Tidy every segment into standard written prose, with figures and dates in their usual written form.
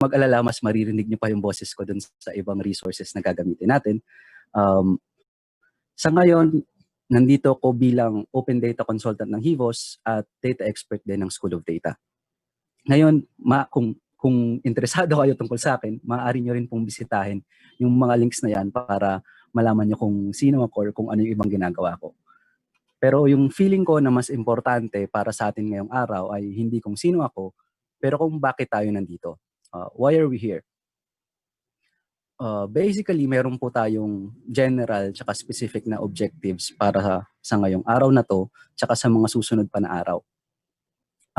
mag-alala, mas maririnig niyo pa yung boses ko dun sa ibang resources na gagamitin natin. Sa ngayon, nandito ako bilang Open Data Consultant ng Hivos at Data Expert din ng School of Data. Ngayon, kung interesado kayo tungkol sa akin, maaari nyo rin pong bisitahin yung mga links na yan para malaman nyo kung sino ako or kung ano yung ibang ginagawa ko. Pero yung feeling ko na mas importante para sa atin ngayong araw ay hindi kung sino ako, pero kung bakit tayo nandito. Why are we here? Basically, meron po tayong general tsaka specific na objectives para sa ngayong araw na to tsaka sa mga susunod pa na araw.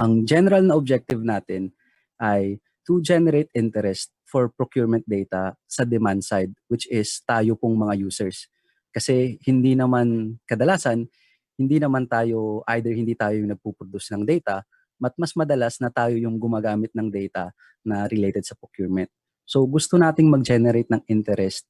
Ang general na objective natin ay to generate interest for procurement data sa demand side, which is tayo pong mga users. Kasi hindi naman kadalasan, hindi naman tayo, either hindi tayo yung nagpuproduce ng data, mas madalas na tayo yung gumagamit ng data na related sa procurement. So gusto nating mag-generate ng interest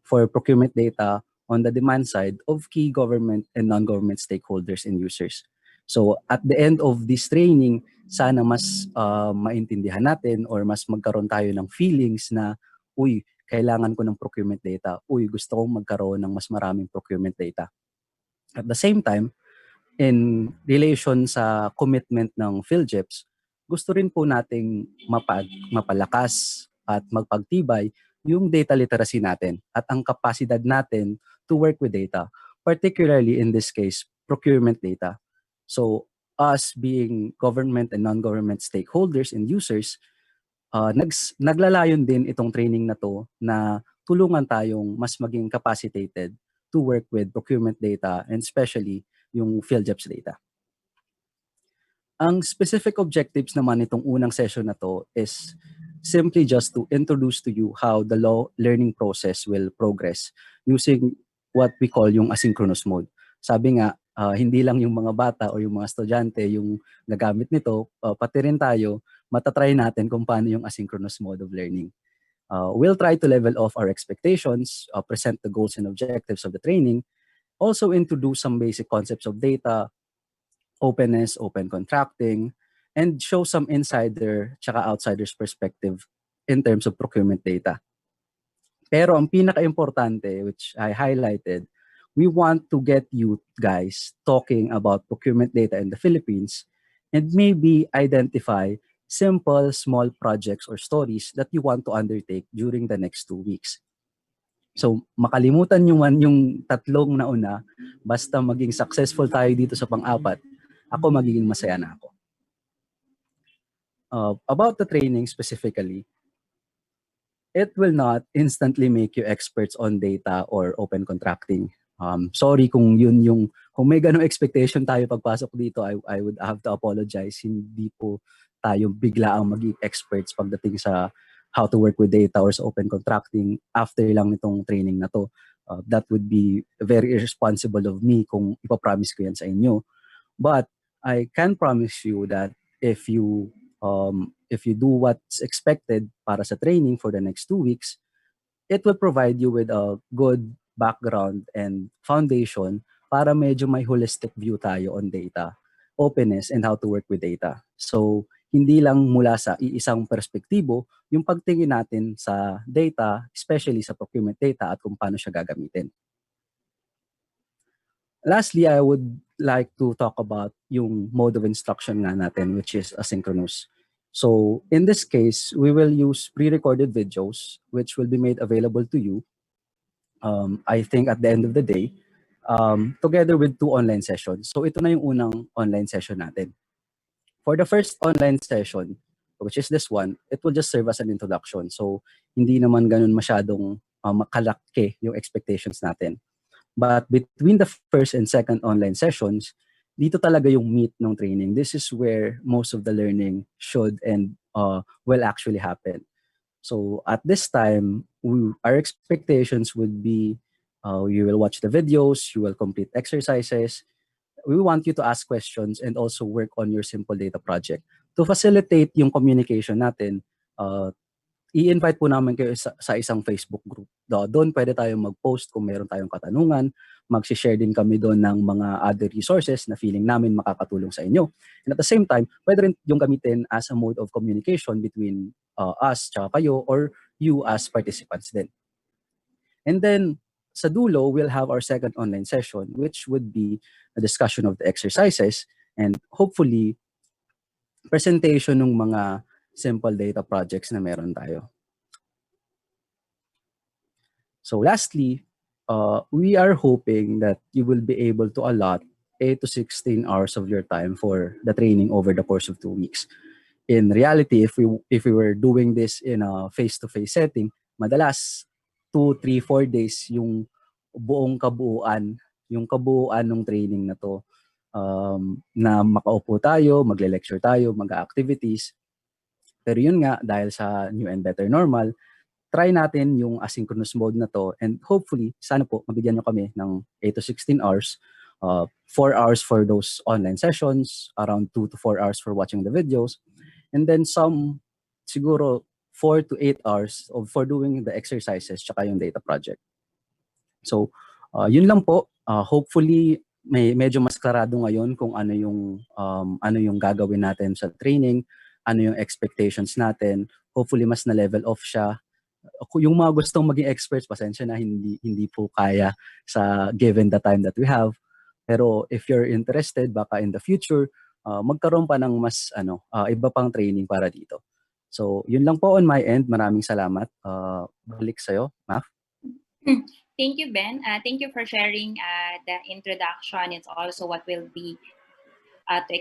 for procurement data on the demand side of key government and non-government stakeholders and users. So at the end of this training, sana mas maintindihan natin or mas magkaroon tayo ng feelings na, uy, kailangan ko ng procurement data. Uy, gusto kong magkaroon ng mas maraming procurement data. At the same time, in relation sa commitment ng PhilJeps, gusto rin po nating mapalakas at magpagtibay yung data literacy natin at ang kapasidad natin to work with data, particularly in this case, procurement data. So us being government and non-government stakeholders and users, naglalayon din itong training na to na tulungan tayong mas maging capacitated to work with procurement data and especially yung PhilJeps data. Ang specific objectives naman itong unang session na to is simply just to introduce to you how the learning process will progress using what we call yung asynchronous mode. Sabi nga, hindi lang yung mga bata o yung mga estudyante yung nagamit nito, pati rin tayo, matatry natin kung paano yung asynchronous mode of learning. We'll try to level off our expectations, present the goals and objectives of the training, also introduce some basic concepts of data, openness, open contracting, and show some insider tsaka outsider's perspective in terms of procurement data. Pero ang pinaka-importante, which I highlighted, we want to get you guys talking about procurement data in the Philippines and maybe identify simple, small projects or stories that you want to undertake during the next 2 weeks. So, makalimutan nyo man yung tatlong nauna, basta maging successful tayo dito sa pang-apat, ako magiging masaya na ako. About the training specifically, it will not instantly make you experts on data or open contracting. Sorry kung kung may ganong expectation tayo pagpasok dito, I would have to apologize. Hindi po tayo bigla ang maging experts pagdating sa how to work with data or sa open contracting after lang nitong training na to. That would be very irresponsible of me kung ipapromise ko yan sa inyo. But I can promise you that if you do what's expected para sa training for the next 2 weeks, it will provide you with a good background and foundation para medyo may holistic view tayo on data, openness, and how to work with data. So, hindi lang mula sa iisang perspektibo yung pagtingin natin sa data, especially sa procurement data at kung paano siya gagamitin. Lastly, I would like to talk about yung mode of instruction nga natin, which is asynchronous. So in this case, we will use pre-recorded videos, which will be made available to you, I think at the end of the day, together with 2 online sessions. So ito na yung unang online session natin. For the first online session, which is this one, it will just serve as an introduction. So hindi naman ganun masyadong makalaki yung expectations natin. But between the first and second online sessions, dito talaga yung meat ng training. This is where most of the learning should and will actually happen. So at this time, our expectations would be you will watch the videos, you will complete exercises. We want you to ask questions and also work on your simple data project. To facilitate yung communication natin, i-invite po namin kayo sa isang Facebook group. Doon pwede tayong mag-post kung meron tayong katanungan, Mag-share din kami doon ng mga other resources na feeling namin makakatulong sa inyo. And at the same time, pwede rin yung gamitin as a mode of communication between us tsaka kayo or you as participants din. And then, sa dulo, we'll have our second online session, which would be a discussion of the exercises and hopefully presentation ng mga simple data projects na meron tayo. So lastly, we are hoping that you will be able to allot 8 to 16 hours of your time for the training over the course of 2 weeks. In reality, if we were doing this in a face-to-face setting, madalas 2, 3, 4 days yung buong kabuuan ng training na to, na makaupo tayo, magle-lecture tayo, mag-activities. Pero yun nga, dahil sa new and better normal, try natin yung asynchronous mode na to, and hopefully, sana po mabigyan nyo kami ng 8 to 16 hours, 4 hours for those online sessions, around 2 to 4 hours for watching the videos, and then some, siguro 4 to 8 hours for doing the exercises tsaka yung data project. So, yun lang po. Hopefully, medyo mas klarado ngayon kung ano yung gagawin natin sa training, ano yung expectations natin. Hopefully, mas na-level off siya. Yung mga gustong maging experts, pasensya na, hindi po kaya sa given the time that we have. Pero if you're interested, baka in the future, magkaroon pa ng mas iba pang training para dito. So, yun lang po on my end. Maraming salamat. Balik sa'yo, Maf. Thank you, Ben. Thank you for sharing the introduction. It's also what will be to